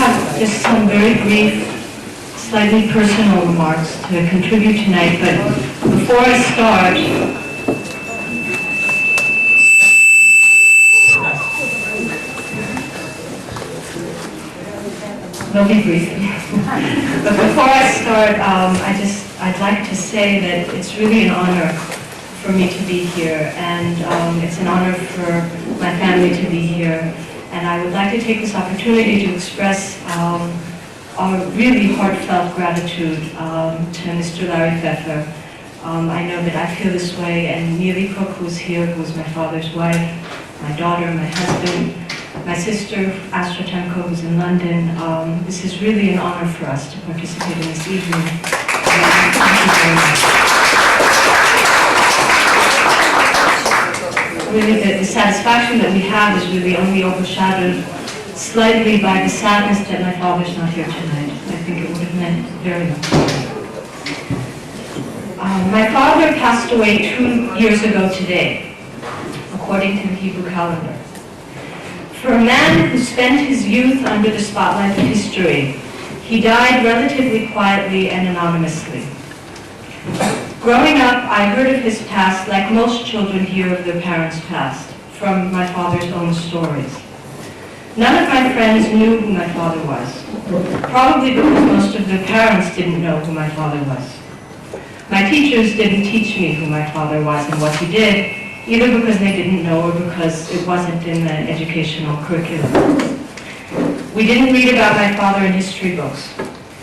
have just some very brief, slightly personal remarks to contribute tonight, but before I start, they'll be brief. But before I start, I'd like to say that it's really an honor for me to be here, and it's an honor for my family to be here. And I would like to take this opportunity to express our really heartfelt gratitude to Mr. Larry Pfeffer. I know that I feel this way, and Neely Kook, who's here, who was my father's wife, my daughter, my husband, my sister, Astra Temko, who's in London. This is really an honor for us to participate in this evening. Thank you very much. Really, the satisfaction that we have is really only overshadowed slightly by the sadness that my father's not here tonight. I think it would have meant very much. My father passed away 2 years ago today, according to the Hebrew calendar. For a man who spent his youth under the spotlight of history, he died relatively quietly and anonymously. Growing up, I heard of his past like most children hear of their parents' past, from my father's own stories. None of my friends knew who my father was, probably because most of their parents didn't know who my father was. My teachers didn't teach me who my father was and what he did, either because they didn't know or because it wasn't in the educational curriculum. We didn't read about my father in history books.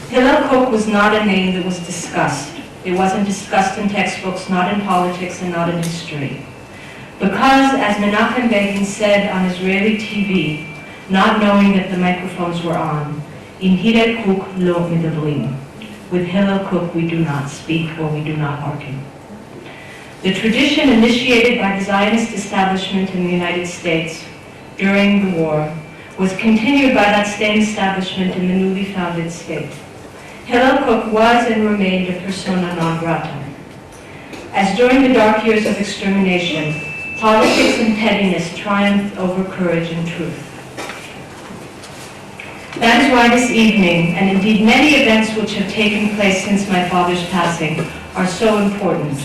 Hillel Kook was not a name that was discussed. It wasn't discussed in textbooks, not in politics, and not in history. Because, as Menachem Begin said on Israeli TV, not knowing that the microphones were on, Im Hillel Kook lo medabrim. With Hillel Kook we do not speak or we do not argue. The tradition initiated by the Zionist establishment in the United States during the war was continued by that same establishment in the newly founded state. Hillel Kook was and remained a persona non grata. As during the dark years of extermination, politics and pettiness triumphed over courage and truth. That is why this evening, and indeed many events which have taken place since my father's passing, are so important,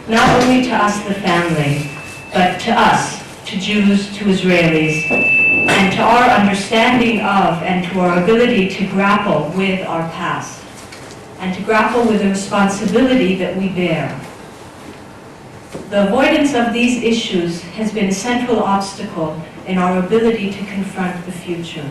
not only to us, the family, but to us, to Jews, to Israelis, and to our understanding of and to our ability to grapple with our past, and to grapple with the responsibility that we bear. The avoidance of these issues has been a central obstacle in our ability to confront the future.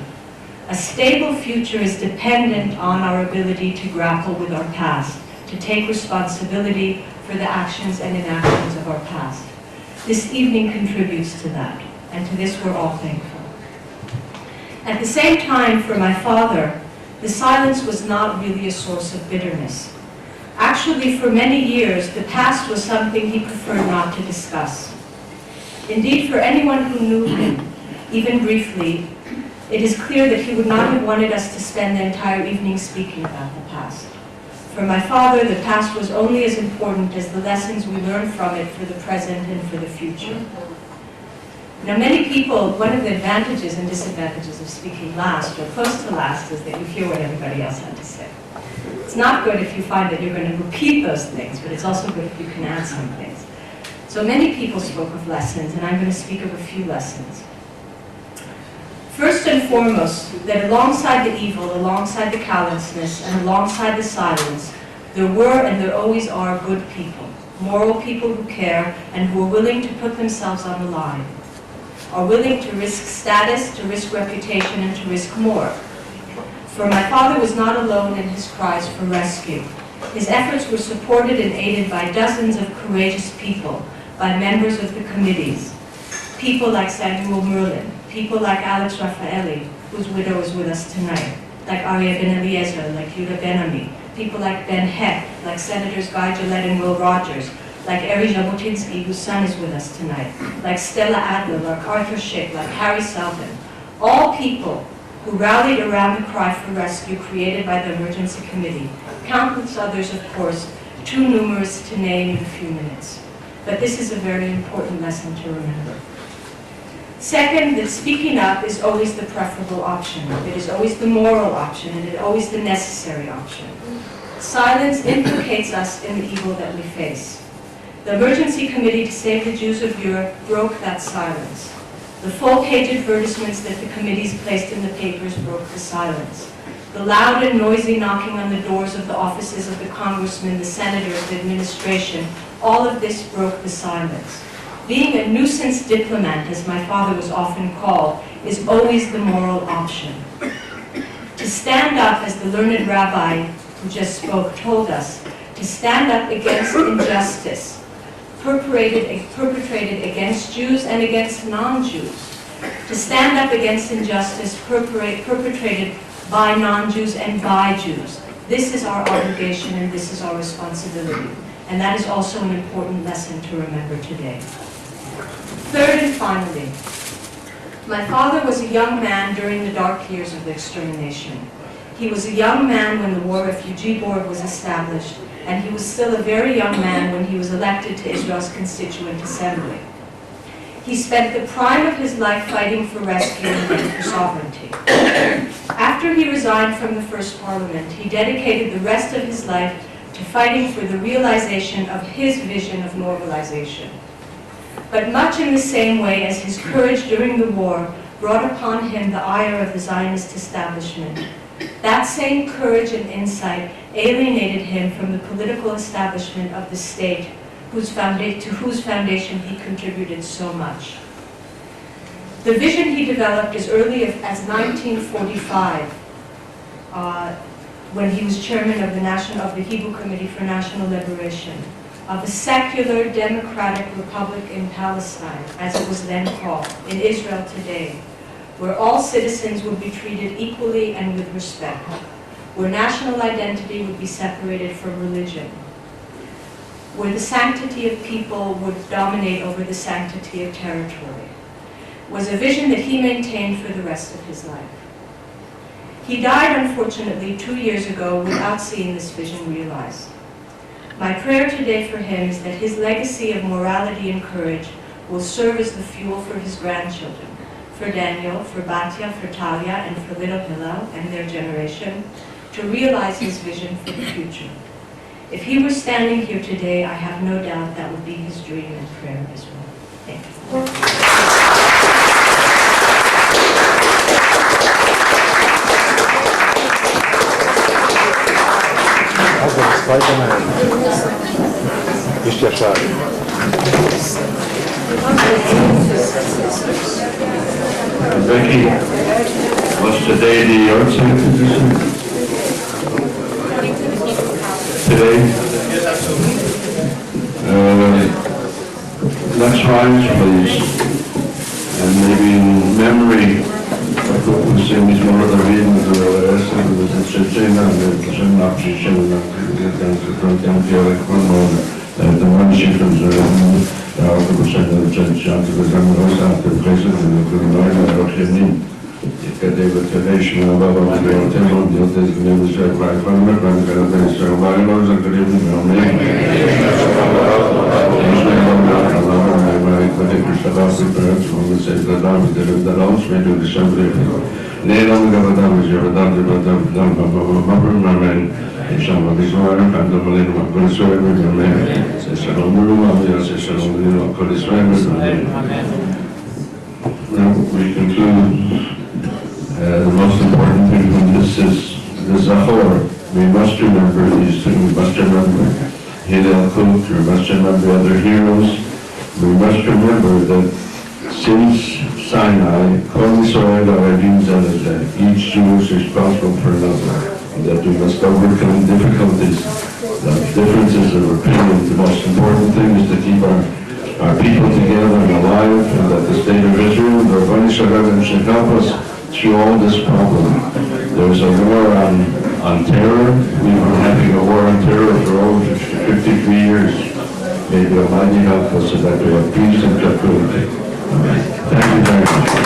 A stable future is dependent on our ability to grapple with our past, to take responsibility for the actions and inactions of our past. This evening contributes to that, and to this we're all thankful. At the same time, for my father, the silence was not really a source of bitterness. Actually, for many years, the past was something he preferred not to discuss. Indeed, for anyone who knew him, even briefly, it is clear that he would not have wanted us to spend the entire evening speaking about the past. For my father, the past was only as important as the lessons we learned from it for the present and for the future. Now, many people, one of the advantages and disadvantages of speaking last or close to last is that you hear what everybody else had to say. It's not good if you find that you're going to repeat those things, but it's also good if you can add some things. So many people spoke of lessons, and I'm going to speak of a few lessons. First and foremost, that alongside the evil, alongside the callousness, and alongside the silence, there were and there always are good people, moral people who care and who are willing to put themselves on the line, are willing to risk status, to risk reputation, and to risk more. For my father was not alone in his cries for rescue. His efforts were supported and aided by dozens of courageous people, by members of the committees, people like Samuel Merlin, people like Alex Raffaelli, whose widow is with us tonight, like Aryeh Ben Eliezer, like Yehuda Ben-Ami, people like Ben Heck, like Senators Guy Gillette and Will Rogers, like Eri Jabotinsky, whose son is with us tonight, like Stella Adler, like Arthur Schick, like Harry Seldon, all people who rallied around the cry for rescue created by the emergency committee. Countless others, of course, too numerous to name in a few minutes. But this is a very important lesson to remember. Second, that speaking up is always the preferable option. It is always the moral option, and it is always the necessary option. Silence implicates us in the evil that we face. The Emergency Committee to Save the Jews of Europe broke that silence. The full-page advertisements that the committees placed in the papers broke the silence. The loud and noisy knocking on the doors of the offices of the congressmen, the senators, the administration, all of this broke the silence. Being a nuisance diplomat, as my father was often called, is always the moral option. To stand up, as the learned rabbi who just spoke told us, to stand up against injustice perpetrated against Jews and against non-Jews. To stand up against injustice perpetrated by non-Jews and by Jews. This is our obligation and this is our responsibility. And that is also an important lesson to remember today. Third and finally, my father was a young man during the dark years of the extermination. He was a young man when the War Refugee Board was established, and he was still a very young man when he was elected to Israel's Constituent Assembly. He spent the prime of his life fighting for rescue and for sovereignty. After he resigned from the First Parliament, he dedicated the rest of his life to fighting for the realization of his vision of normalization. But much in the same way as his courage during the war brought upon him the ire of the Zionist establishment, that same courage and insight alienated him from the political establishment of the state to whose foundation he contributed so much. The vision he developed as early as 1945, when he was chairman of the Hebrew Committee for National Liberation, of a secular democratic republic in Palestine, as it was then called, in Israel today, where all citizens would be treated equally and with respect, where national identity would be separated from religion, where the sanctity of people would dominate over the sanctity of territory, was a vision that he maintained for the rest of his life. He died, unfortunately, 2 years ago without seeing this vision realized. My prayer today for him is that his legacy of morality and courage will serve as the fuel for his grandchildren, for Daniel, for Batya, for Talia, and for little Hillel and their generation, to realize his vision for the future. If he were standing here today, I have no doubt that would be his dream and prayer as well. Thank you. Becky, was today the yard position? Today? Let's rise, please. And maybe in memory of Kook was saying his mother reading the rest of the Chechena and the Chechena the one shift of the percent of the church after the Zamaros after the president of the Northern Rocheni. David Kadation, Baba, the Temple, the name was by Farmer, and the Violence of the Living Amen. Now we conclude. The most important thing from this is the Zachor. We must remember these two. We must remember Hillel, Kook. We must remember other heroes. We must remember that since Sinai, Kol Yisrael Arevim Zeh Lezeh, each Jew is responsible for another, and that we must overcome difficulties, differences of opinion. The most important thing is to keep our people together and alive, and that the state of Israel, the Rabbi Shalom, should help us through all this problem. There's a war on terror. We've been having a war on terror for over 53 years. May the Almighty help us so that we have peace and tranquility. Thank you very much.